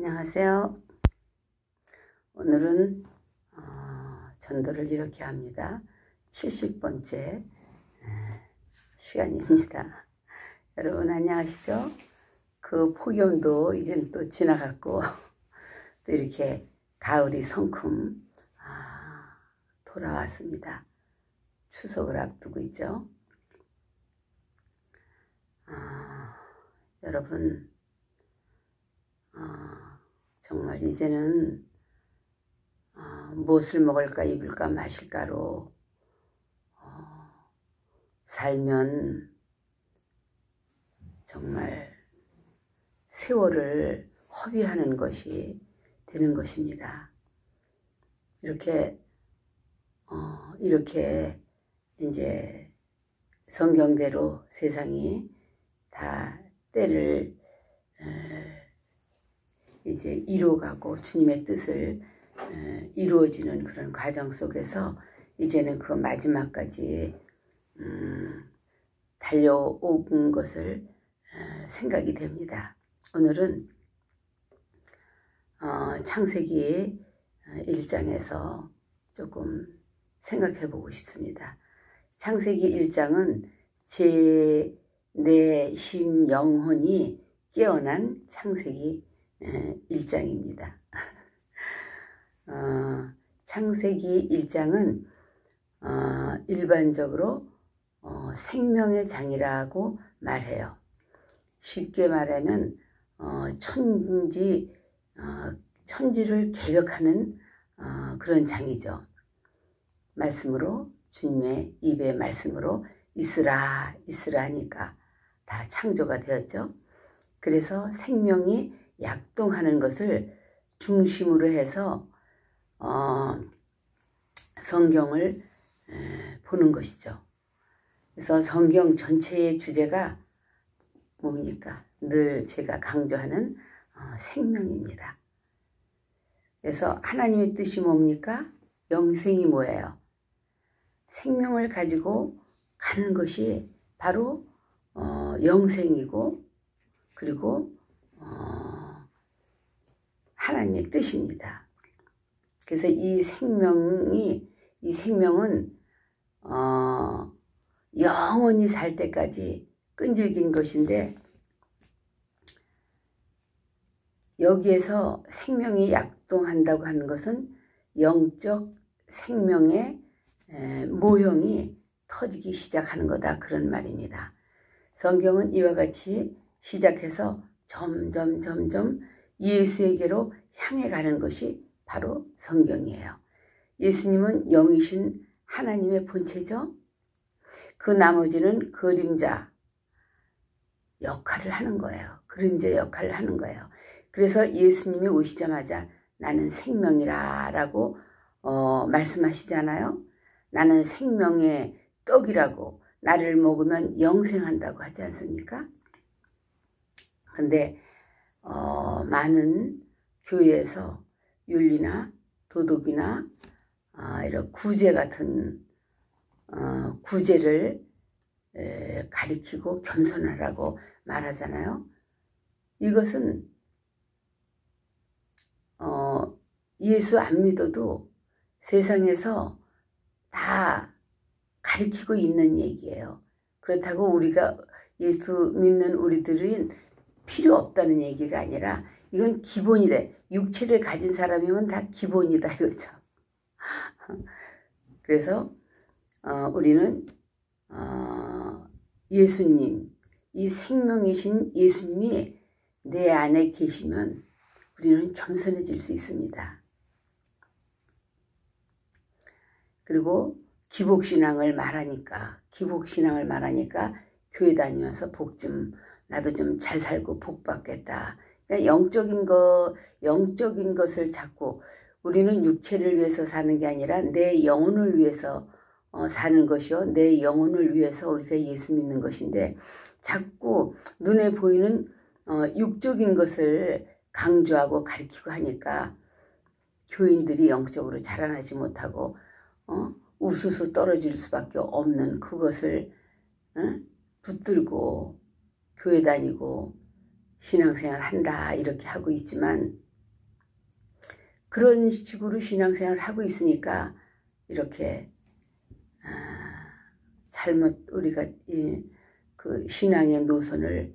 안녕하세요. 오늘은 전도를 이렇게 합니다. 70번째 시간입니다. 여러분 안녕하시죠? 그 폭염도 이젠 또 지나갔고 또 이렇게 가을이 성큼 돌아왔습니다. 추석을 앞두고 있죠. 여러분 정말 이제는 무엇을 먹을까 입을까 마실까로 살면 정말 세월을 허비하는 것이 되는 것입니다. 이렇게 이제 성경대로 세상이 다 때를 이제 이루어가고 주님의 뜻을 이루어지는 그런 과정 속에서 이제는 그 마지막까지 달려온 것을 생각이 됩니다. 오늘은 창세기 1장에서 조금 생각해 보고 싶습니다. 창세기 1장은 제 내 심 영혼이 깨어난 창세기 1장입니다. 창세기 1장은 일반적으로 생명의 장이라고 말해요. 쉽게 말하면 천지를 개벽하는 그런 장이죠. 말씀으로 주님의 입의 말씀으로 있으라 있으라 하니까 다 창조가 되었죠. 그래서 생명이 약동하는 것을 중심으로 해서 성경을 보는 것이죠. 그래서 성경 전체의 주제가 뭡니까? 늘 제가 강조하는 생명입니다. 그래서 하나님의 뜻이 뭡니까? 영생이 뭐예요? 생명을 가지고 가는 것이 바로 영생이고 그리고 하나님의 뜻입니다. 그래서 이 생명은 영원히 살 때까지 끈질긴 것인데, 여기에서 생명이 약동한다고 하는 것은 영적 생명의 모형이 터지기 시작하는 거다, 그런 말입니다. 성경은 이와 같이 시작해서 점점 예수에게로 향해 가는 것이 바로 성경이에요. 예수님은 영이신 하나님의 본체죠. 그 나머지는 그림자 역할을 하는 거예요. 그림자 역할을 하는 거예요. 그래서 예수님이 오시자마자 나는 생명이라 라고 말씀하시잖아요. 나는 생명의 떡이라고, 나를 먹으면 영생한다고 하지 않습니까? 근데 많은 교회에서 윤리나 도덕이나 이런 구제 같은 구제를 가리키고 겸손하라고 말하잖아요. 이것은 예수 안 믿어도 세상에서 다 가리키고 있는 얘기예요. 그렇다고 우리가 예수 믿는 우리들은 필요 없다는 얘기가 아니라 이건 기본이래. 육체를 가진 사람이면 다 기본이다 이거죠. 그래서 우리는 예수님, 이 생명이신 예수님이 내 안에 계시면 우리는 겸손해질 수 있습니다. 그리고 기복신앙을 말하니까 교회 다니면서 나도 좀 잘 살고 복 받겠다. 그러니까 영적인 것을 자꾸, 우리는 육체를 위해서 사는 게 아니라 내 영혼을 위해서 사는 것이요, 내 영혼을 위해서 우리가 예수 믿는 것인데, 자꾸 눈에 보이는 육적인 것을 강조하고 가리키고 하니까 교인들이 영적으로 자라나지 못하고 우수수 떨어질 수밖에 없는 그것을 붙들고 교회 다니고 신앙생활 한다 이렇게 하고 있지만 그런 식으로 신앙생활을 하고 있으니까 이렇게 잘못 우리가 그 신앙의 노선을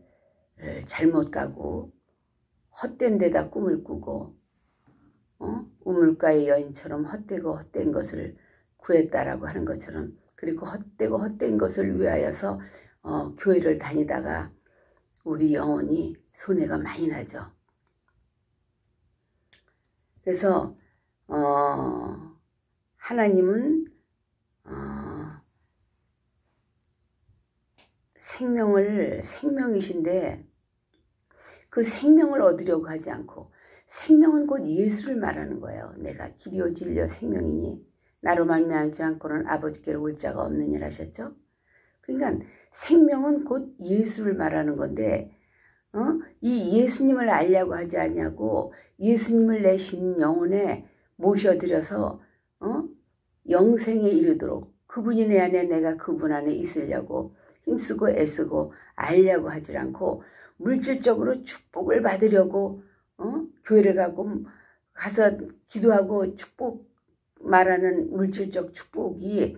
잘못 가고 헛된 데다 꿈을 꾸고 우물가의 여인처럼 헛되고 헛된 것을 구했다라고 하는 것처럼, 그리고 헛되고 헛된 것을 위하여서 교회를 다니다가 우리 영혼이 손해가 많이 나죠. 그래서 하나님은 생명이신데 그 생명을 얻으려고 하지 않고, 생명은 곧 예수를 말하는 거예요. 내가 길이요 진리요 생명이니 나로 말미암지 않고는 아버지께로 올 자가 없느니라 하셨죠. 그러니까 생명은 곧 예수를 말하는 건데 이 예수님을 알려고 하지 않냐고, 예수님을 내신 영혼에 모셔드려서 영생에 이르도록 그분이 내 안에 내가 그분 안에 있으려고 힘쓰고 애쓰고 알려고 하지 않고, 물질적으로 축복을 받으려고 교회를 가서 기도하고 축복 말하는 물질적 축복이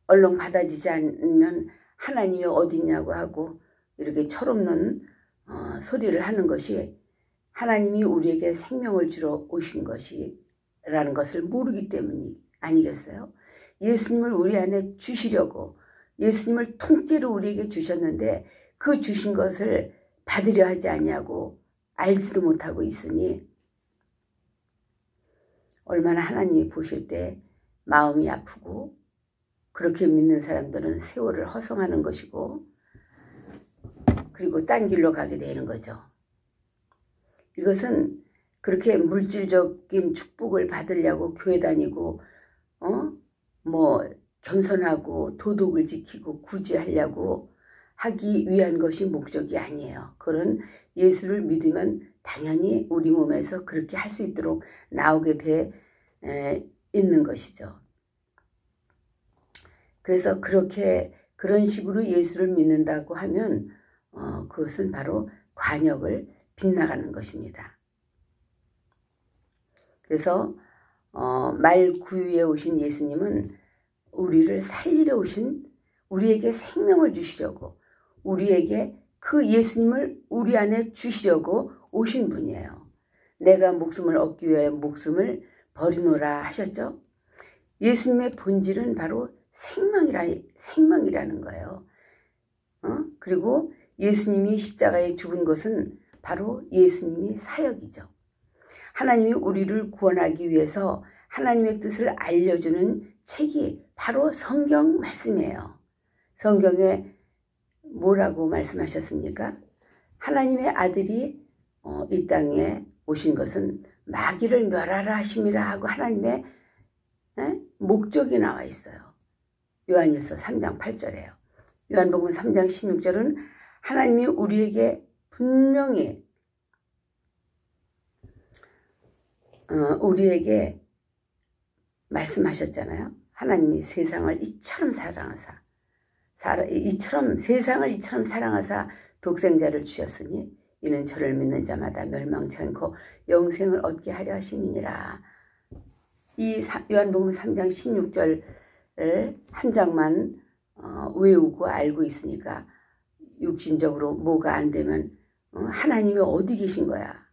얼른 받아지지 않으면 하나님이 어딨냐고 하고 이렇게 철없는 소리를 하는 것이 하나님이 우리에게 생명을 주러 오신 것이라는 것을 모르기 때문이 아니겠어요? 예수님을 우리 안에 주시려고, 예수님을 통째로 우리에게 주셨는데 그 주신 것을 받으려 하지 않냐고 알지도 못하고 있으니 얼마나 하나님이 보실 때 마음이 아프고, 그렇게 믿는 사람들은 세월을 허송하는 것이고 그리고 딴 길로 가게 되는 거죠. 이것은 그렇게 물질적인 축복을 받으려고 교회 다니고 겸손하고 도덕을 지키고 구제하려고 하기 위한 것이 목적이 아니에요. 그런 예수를 믿으면 당연히 우리 몸에서 그렇게 할 수 있도록 나오게 돼 있는 것이죠. 그래서 그런 식으로 예수를 믿는다고 하면 그것은 바로 관역을 빗나가는 것입니다. 그래서 말구유에 오신 예수님은 우리를 살리려 오신, 우리에게 생명을 주시려고, 우리에게 그 예수님을 우리 안에 주시려고 오신 분이에요. 내가 목숨을 얻기 위해 목숨을 버리노라 하셨죠. 예수님의 본질은 바로 생명이라는 거예요. 그리고 예수님이 십자가에 죽은 것은 바로 예수님이 사역이죠. 하나님이 우리를 구원하기 위해서 하나님의 뜻을 알려주는 책이 바로 성경 말씀이에요. 성경에 뭐라고 말씀하셨습니까? 하나님의 아들이 이 땅에 오신 것은 마귀를 멸하라 하심이라 하고 하나님의 목적이 나와 있어요. 요한일서 3장 8절에요. 요한복음 3장 16절은 하나님이 우리에게 분명히 우리에게 말씀하셨잖아요. 하나님이 세상을 이처럼 사랑하사 독생자를 주셨으니 이는 저를 믿는 자마다 멸망치 않고 영생을 얻게 하려 하심이니라. 이 요한복음 3장 16절을 한 장만 외우고 알고 있으니까 육신적으로 뭐가 안 되면 하나님이 어디 계신 거야?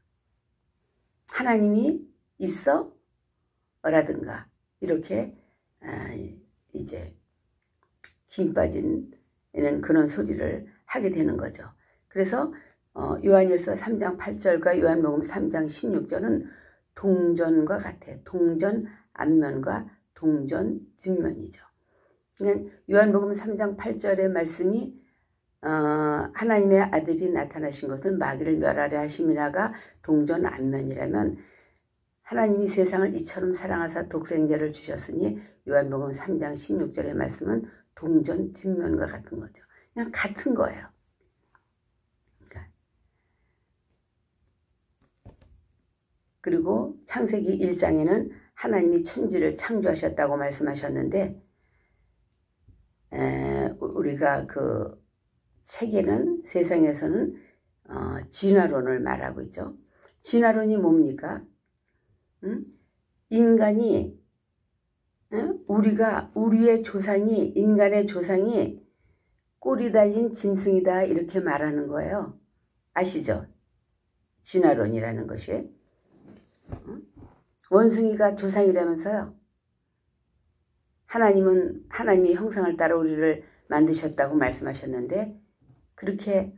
하나님이 있어? 라든가 이렇게 이제 김 빠진 그런 소리를 하게 되는 거죠. 그래서 요한일서 3장 8절과 요한복음 3장 16절은 동전과 같아. 동전 앞면과 동전 뒷면이죠. 그러니까 요한복음 3장 8절의 말씀이 하나님의 아들이 나타나신 것은 마귀를 멸하려 하심이라가 동전 앞면이라면, 하나님이 세상을 이처럼 사랑하사 독생자를 주셨으니 요한복음 3장 16절의 말씀은 동전 뒷면과 같은 거죠. 그냥 같은 거예요. 그러니까. 그리고 창세기 1장에는 하나님이 천지를 창조하셨다고 말씀하셨는데 우리가 그 책에는, 세상에서는 진화론을 말하고 있죠. 진화론이 뭡니까? 응? 인간이 우리의 조상이 인간의 조상이 꼬리 달린 짐승이다 이렇게 말하는 거예요. 아시죠? 진화론이라는 것이. 원숭이가 조상이라면서요. 하나님의 형상을 따라 우리를 만드셨다고 말씀하셨는데 그렇게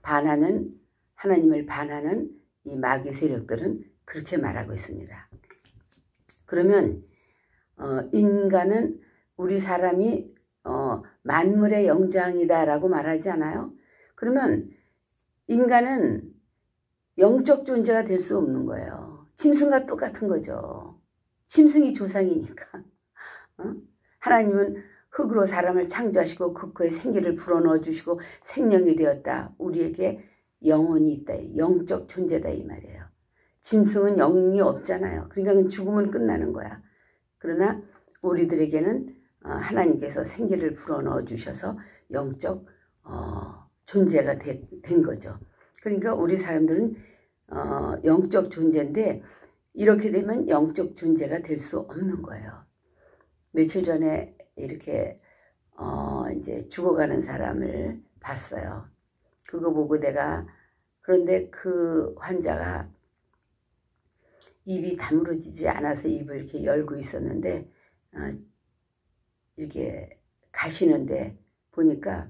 하나님을 반하는 이 마귀 세력들은 그렇게 말하고 있습니다. 그러면 인간은 우리 사람이 만물의 영장이다라고 말하지 않아요? 그러면 인간은 영적 존재가 될 수 없는 거예요. 짐승과 똑같은 거죠. 짐승이 조상이니까. 하나님은 흙으로 사람을 창조하시고 그 코에 생기를 불어넣어 주시고 생명이 되었다. 우리에게 영혼이 있다. 영적 존재다 이 말이에요. 짐승은 영이 없잖아요. 그러니까 죽으면 끝나는 거야. 그러나 우리들에게는 하나님께서 생기를 불어넣어 주셔서 영적 존재가 된 거죠. 그러니까 우리 사람들은 영적 존재인데 이렇게 되면 영적 존재가 될 수 없는 거예요. 며칠 전에 이렇게 이제 죽어가는 사람을 봤어요. 그거 보고 그런데 그 환자가 입이 다물어지지 않아서 입을 이렇게 열고 있었는데 이렇게 가시는데 보니까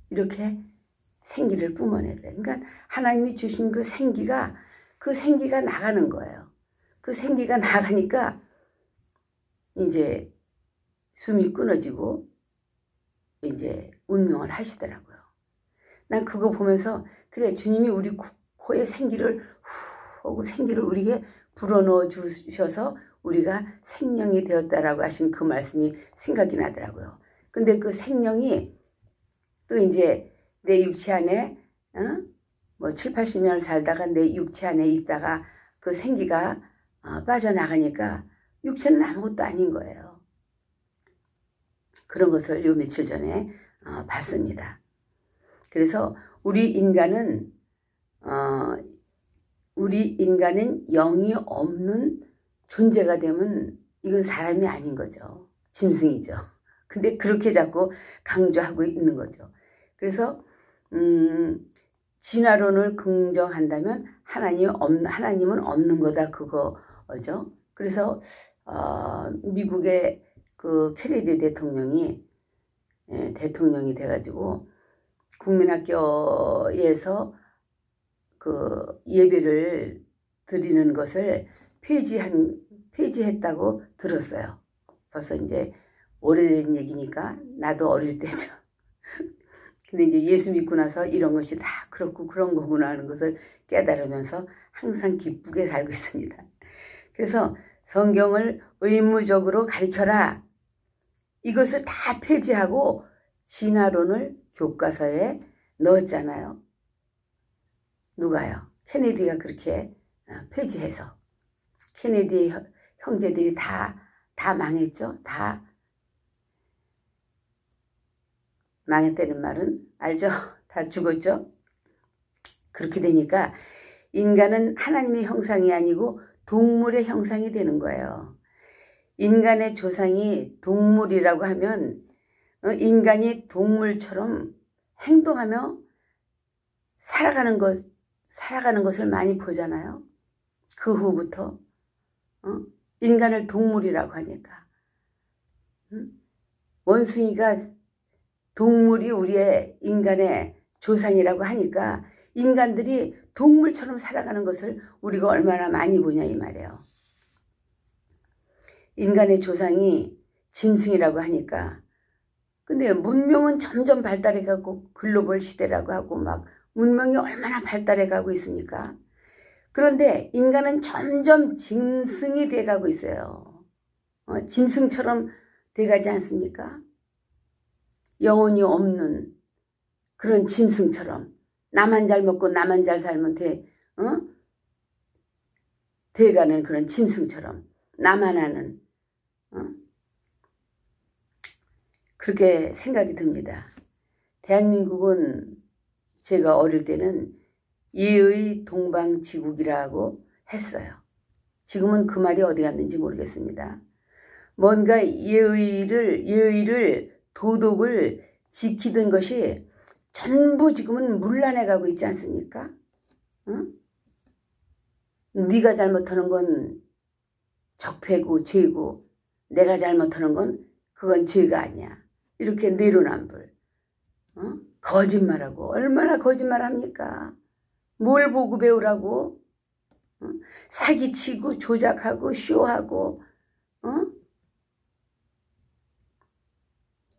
이렇게 생기를 뿜어내더래요. 그러니까 하나님이 주신 그 생기가 나가는 거예요. 그 생기가 나가니까 이제 숨이 끊어지고 이제 운명을 하시더라고요. 난 그거 보면서 그래 주님이 우리 코에 생기를 우리에게 불어넣어 주셔서 우리가 생명이 되었다라고 하신 그 말씀이 생각이 나더라고요. 근데 그 생명이 또 이제 내 육체 안에 뭐 7, 80년을 살다가 내 육체 안에 있다가 그 생기가 빠져나가니까 육체는 아무것도 아닌 거예요. 그런 것을 요 며칠 전에 봤습니다. 그래서 우리 인간은 영이 없는 존재가 되면 이건 사람이 아닌 거죠. 짐승이죠. 근데 그렇게 자꾸 강조하고 있는 거죠. 그래서 진화론을 긍정한다면 하나님은 없는 거다 그거죠. 그래서 미국의 그 케네디 대통령이 돼가지고 국민학교에서 그 예배를 드리는 것을 폐지했다고 들었어요. 벌써 이제 오래된 얘기니까 나도 어릴 때죠. 근데 이제 예수 믿고 나서 이런 것이 다 그렇고 그런 거구나 하는 것을 깨달으면서 항상 기쁘게 살고 있습니다. 그래서 성경을 의무적으로 가르쳐라. 이것을 다 폐지하고 진화론을 교과서에 넣었잖아요. 누가요? 케네디가 그렇게 폐지해서. 케네디 형제들이 다 망했죠. 다 망했다는 말은 알죠? 다 죽었죠? 그렇게 되니까 인간은 하나님의 형상이 아니고 동물의 형상이 되는 거예요. 인간의 조상이 동물이라고 하면 인간이 동물처럼 행동하며 살아가는 것을 많이 보잖아요. 그 후부터 인간을 동물이라고 하니까 원숭이가 동물이 우리의 인간의 조상이라고 하니까 인간들이 동물처럼 살아가는 것을 우리가 얼마나 많이 보냐 이 말이에요. 인간의 조상이 짐승이라고 하니까 근데 문명은 점점 발달해가고 글로벌 시대라고 하고 막 문명이 얼마나 발달해가고 있습니까? 그런데 인간은 점점 짐승이 돼가고 있어요. 짐승처럼 돼가지 않습니까? 영혼이 없는 그런 짐승처럼 나만 잘 먹고 나만 잘 살면 돼가는 그런 짐승처럼 나만 아는 그렇게 생각이 듭니다. 대한민국은 제가 어릴 때는 예의 동방지국이라고 했어요. 지금은 그 말이 어디 갔는지 모르겠습니다. 뭔가 예의를 도덕을 지키던 것이 전부 지금은 문란해 가고 있지 않습니까? 응? 네가 잘못하는 건 적폐고 죄고 내가 잘못하는 건 그건 죄가 아니야. 이렇게 내로남불. 거짓말하고 얼마나 거짓말합니까? 뭘 보고 배우라고? 사기치고 조작하고 쇼하고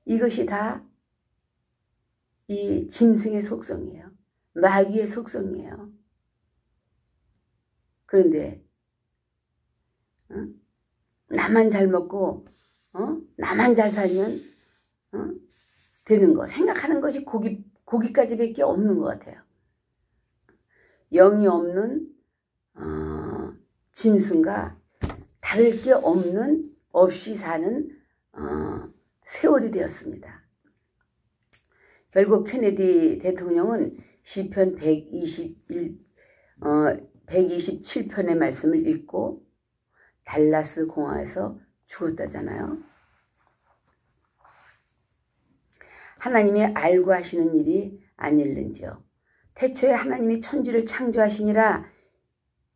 이것이 다 이 짐승의 속성이에요. 마귀의 속성이에요. 그런데 나만 잘 먹고 나만 잘 살면 되는 거 생각하는 것이 고기까지 밖에 없는 것 같아요. 영이 없는 짐승과 다를 게 없이 사는 세월이 되었습니다. 결국 케네디 대통령은 시편 127편의 말씀을 읽고 달라스 공항에서 죽었다잖아요. 하나님이 알고 하시는 일이 아닐는지요. 태초에 하나님이 천지를 창조하시니라.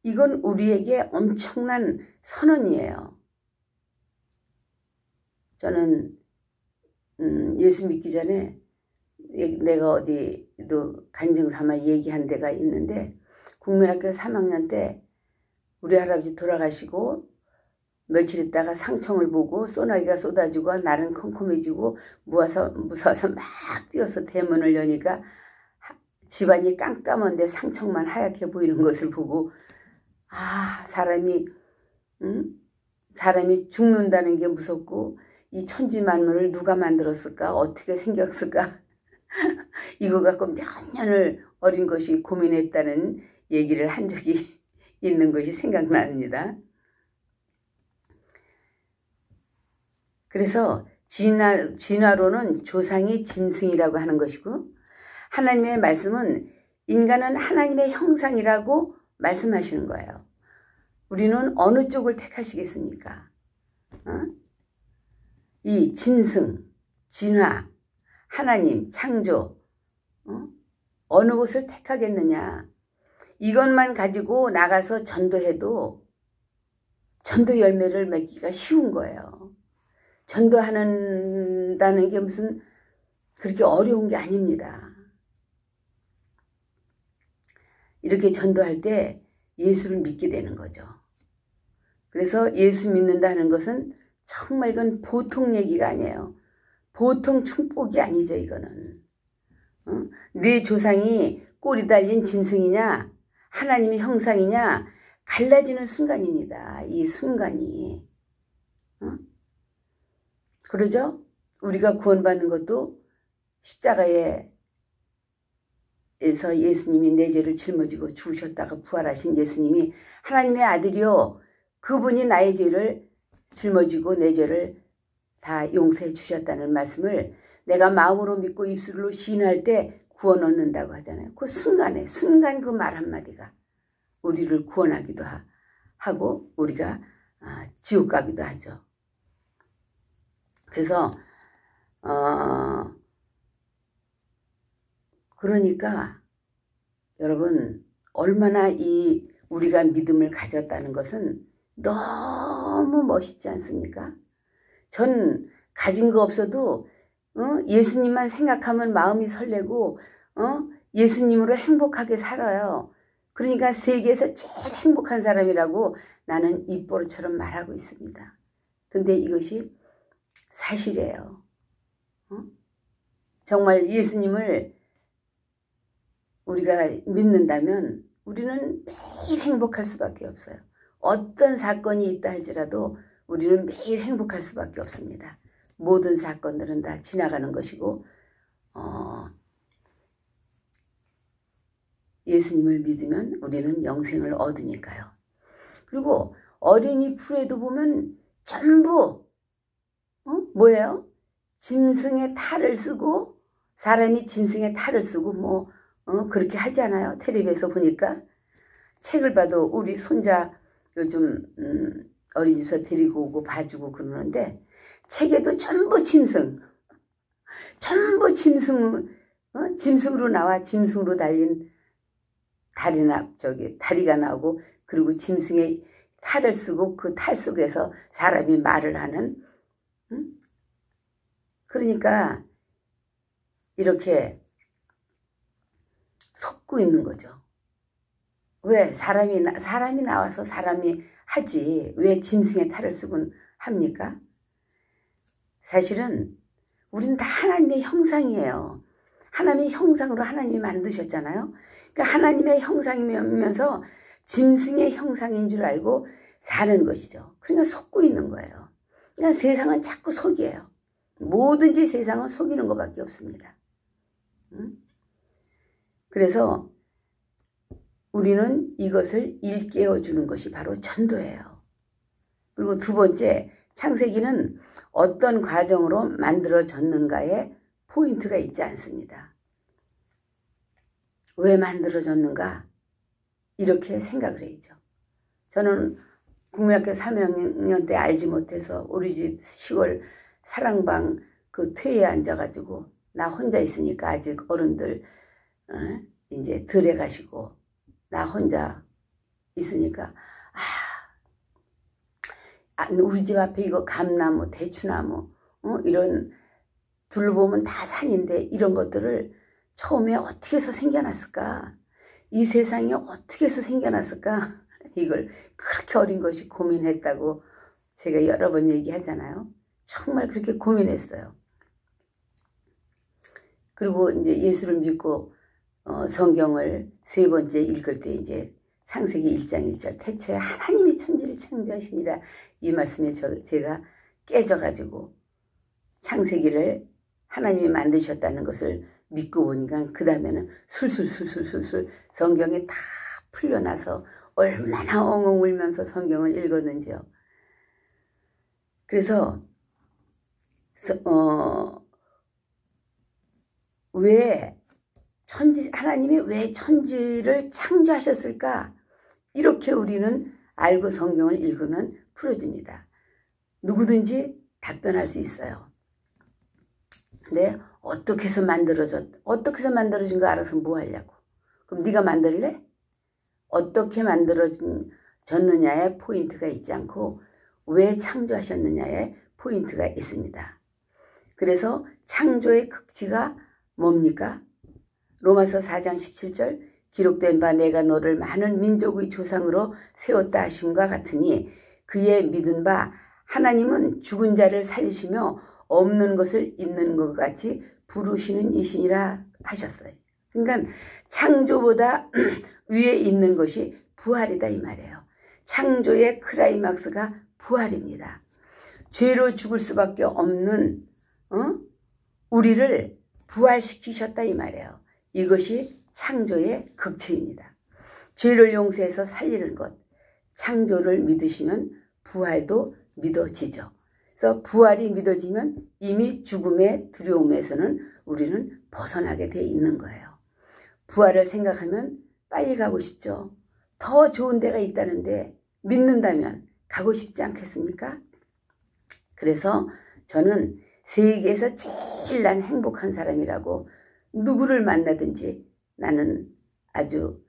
이건 우리에게 엄청난 선언이에요. 저는 예수 믿기 전에 내가 어디도 간증삼아 얘기한 데가 있는데 국민학교 3학년 때 우리 할아버지 돌아가시고 며칠 있다가 상청을 보고 소나기가 쏟아지고 날은 컴컴해지고 무서워서 막 뛰어서 대문을 여니까 집안이 깜깜한데 상청만 하얗게 보이는 것을 보고 사람이 죽는다는 게 무섭고 이 천지 만물을 누가 만들었을까? 어떻게 생겼을까? 이거 갖고 몇 년을 어린 것이 고민했다는 얘기를 한 적이 있는 것이 생각납니다. 그래서 진화론은 조상이 짐승이라고 하는 것이고 하나님의 말씀은 인간은 하나님의 형상이라고 말씀하시는 거예요. 우리는 어느 쪽을 택하시겠습니까? 이 짐승, 진화, 하나님, 창조 어느 곳을 택하겠느냐. 이것만 가지고 나가서 전도해도 전도 열매를 맺기가 쉬운 거예요. 전도한다는 게 무슨 그렇게 어려운 게 아닙니다. 이렇게 전도할 때 예수를 믿게 되는 거죠. 그래서 예수 믿는다는 것은 정말 이건 보통 얘기가 아니에요. 보통 축복이 아니죠, 이거는. 네 조상이 꼬리 달린 짐승이냐, 하나님의 형상이냐, 갈라지는 순간입니다. 이 순간이. 그러죠? 우리가 구원받는 것도 십자가에서 예수님이 내 죄를 짊어지고 죽으셨다가 부활하신 예수님이 하나님의 아들이요, 그분이 나의 죄를 짊어지고 내 죄를 다 용서해 주셨다는 말씀을 내가 마음으로 믿고 입술로 시인할 때 구원 얻는다고 하잖아요. 그 순간 그 말 한마디가 우리를 구원하기도 하고 우리가 지옥 가기도 하죠. 그래서 그러니까 여러분 얼마나 우리가 믿음을 가졌다는 것은 너무 멋있지 않습니까? 전 가진 거 없어도 예수님만 생각하면 마음이 설레고 예수님으로 행복하게 살아요. 그러니까 세계에서 제일 행복한 사람이라고 나는 입버릇처럼 말하고 있습니다. 근데 이것이 사실이에요. 정말 예수님을 우리가 믿는다면 우리는 매일 행복할 수밖에 없어요. 어떤 사건이 있다 할지라도 우리는 매일 행복할 수밖에 없습니다. 모든 사건들은 다 지나가는 것이고 예수님을 믿으면 우리는 영생을 얻으니까요. 그리고 어린이 풀에도 보면 전부 뭐예요? 짐승의 탈을 쓰고 사람이 짐승의 탈을 쓰고 그렇게 하지 않아요? 텔레비에서 보니까. 책을 봐도 우리 손자 요즘 어린이집에서 데리고 오고 봐주고 그러는데 책에도 전부 짐승. 전부 짐승으로 나와 짐승으로 달린 다리가 나오고 그리고 짐승의 탈을 쓰고 그 탈 속에서 사람이 말을 하는 그러니까 이렇게 속고 있는 거죠. 왜 사람이 나와서 사람이 하지 왜 짐승의 탈을 쓰곤 합니까? 사실은 우리는 다 하나님의 형상이에요. 하나님의 형상으로 하나님이 만드셨잖아요. 그러니까 하나님의 형상이면서 짐승의 형상인 줄 알고 사는 것이죠. 그러니까 속고 있는 거예요. 그러니까 세상은 자꾸 속이에요. 뭐든지 세상은 속이는 것밖에 없습니다. 그래서 우리는 이것을 일깨워 주는 것이 바로 전도예요. 그리고 두 번째, 창세기는 어떤 과정으로 만들어졌는가에 포인트가 있지 않습니다. 왜 만들어졌는가? 이렇게 생각을 해야죠. 저는 국민학교 3학년 때 알지 못해서 우리 집 시골 사랑방 그 퇴에 앉아가지고 나 혼자 있으니까 아직 어른들 이제 들에 가시고 나 혼자 있으니까 우리 집 앞에 이거 감나무, 대추나무 이런 둘러보면 다 산인데 이런 것들을 처음에 어떻게 해서 생겨났을까? 이 세상이 어떻게 해서 생겨났을까? 이걸 그렇게 어린 것이 고민했다고 제가 여러 번 얘기하잖아요. 정말 그렇게 고민했어요. 그리고 이제 예수를 믿고 성경을 세 번째 읽을 때 이제 창세기 1장 1절 태초에 하나님이 천지를 창조하시니라 이 말씀에 제가 깨져가지고 창세기를 하나님이 만드셨다는 것을 믿고 보니까 그 다음에는 술술 성경에 다 풀려나서 얼마나 엉엉 울면서 성경을 읽었는지요. 그래서 하나님이 왜 천지를 창조하셨을까? 이렇게 우리는 알고 성경을 읽으면 풀어집니다. 누구든지 답변할 수 있어요. 근데 어떻게 해서 만들어진 거 알아서 뭐 하려고? 그럼 네가 만들래? 어떻게 만들어졌느냐에 포인트가 있지 않고 왜 창조하셨느냐에 포인트가 있습니다. 그래서 창조의 극치가 뭡니까? 로마서 4장 17절 기록된 바 내가 너를 많은 민족의 조상으로 세웠다 하심과 같으니 그의 믿은 바 하나님은 죽은 자를 살리시며 없는 것을 있는 것 같이 부르시는 이시니라 하셨어요. 그러니까 창조보다 위에 있는 것이 부활이다 이 말이에요. 창조의 클라이막스가 부활입니다. 죄로 죽을 수밖에 없는 우리를 부활시키셨다 이 말이에요. 이것이 창조의 극치입니다. 죄를 용서해서 살리는 것. 창조를 믿으시면 부활도 믿어지죠. 그래서 부활이 믿어지면 이미 죽음의 두려움에서는 우리는 벗어나게 돼 있는 거예요. 부활을 생각하면 빨리 가고 싶죠. 더 좋은 데가 있다는데 믿는다면 가고 싶지 않겠습니까? 그래서 저는 세계에서 제일 난 행복한 사람이라고 누구를 만나든지 나는 아주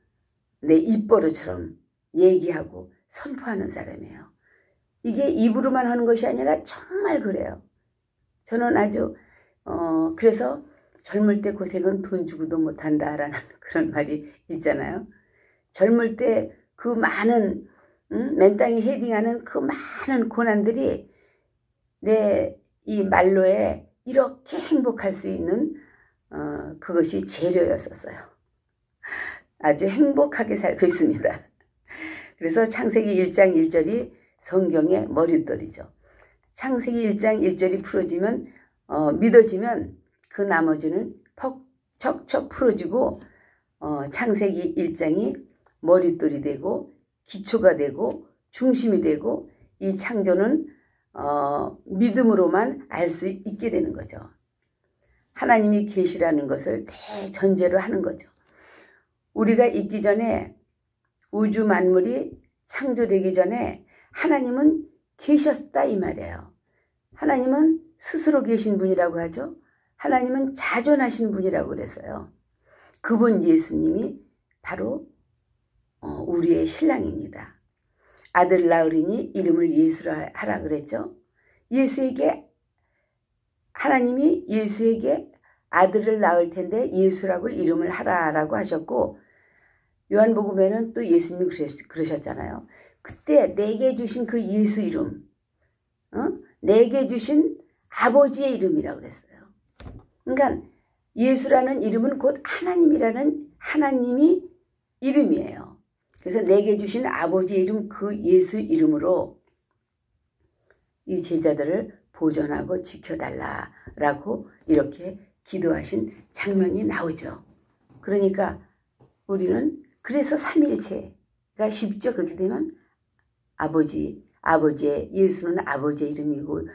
내 입버릇처럼 얘기하고 선포하는 사람이에요. 이게 입으로만 하는 것이 아니라 정말 그래요. 저는 아주 그래서 젊을 때 고생은 돈 주고도 못한다라는 그런 말이 있잖아요. 젊을 때 그 많은 맨땅에 헤딩하는 그 많은 고난들이 내 이 말로에 이렇게 행복할 수 있는 그것이 재료였었어요. 아주 행복하게 살고 있습니다. 그래서 창세기 1장 1절이 성경의 머릿돌이죠. 창세기 1장 1절이 풀어지면 믿어지면 그 나머지는 척척 풀어지고 창세기 1장이 머릿돌이 되고 기초가 되고 중심이 되고 이 창조는 믿음으로만 알 수 있게 되는 거죠. 하나님이 계시라는 것을 대전제로 하는 거죠. 우리가 있기 전에, 우주 만물이 창조되기 전에 하나님은 계셨다 이 말이에요. 하나님은 스스로 계신 분이라고 하죠. 하나님은 자존하신 분이라고 그랬어요. 그분 예수님이 바로 우리의 신랑입니다. 아들 낳으리니 이름을 예수라 하라 그랬죠. 하나님이 예수에게 아들을 낳을 텐데 예수라고 이름을 하라라고 하셨고, 요한복음에는 또 예수님이 그러셨잖아요. 그때 내게 주신 그 예수 이름, 내게 주신 아버지의 이름이라고 그랬어요. 그러니까 예수라는 이름은 곧 하나님이라는 하나님이 이름이에요. 그래서 내게 주신 아버지의 이름, 그 예수 이름으로 이 제자들을 보존하고 지켜달라라고 이렇게 기도하신 장면이 나오죠. 그러니까 우리는 그래서 삼위일체가 쉽죠. 그렇게 되면 아버지의 예수는 아버지의 이름이고,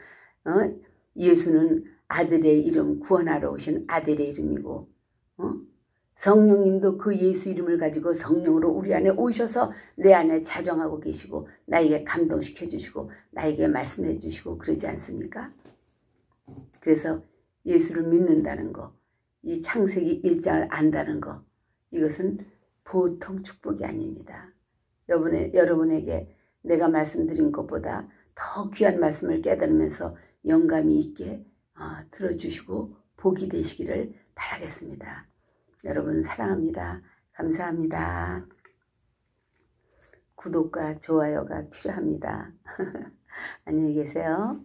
예수는 아들의 이름, 구원하러 오신 아들의 이름이고, 성령님도 그 예수 이름을 가지고 성령으로 우리 안에 오셔서 내 안에 자정하고 계시고 나에게 감동시켜 주시고 나에게 말씀해 주시고 그러지 않습니까? 그래서 예수를 믿는다는 거, 이 창세기 1장을 안다는 거, 이것은 보통 축복이 아닙니다. 여러분에게 내가 말씀드린 것보다 더 귀한 말씀을 깨달으면서 영감이 있게 들어주시고 복이 되시기를 바라겠습니다. 여러분 사랑합니다. 감사합니다. 구독과 좋아요가 필요합니다. 안녕히 계세요.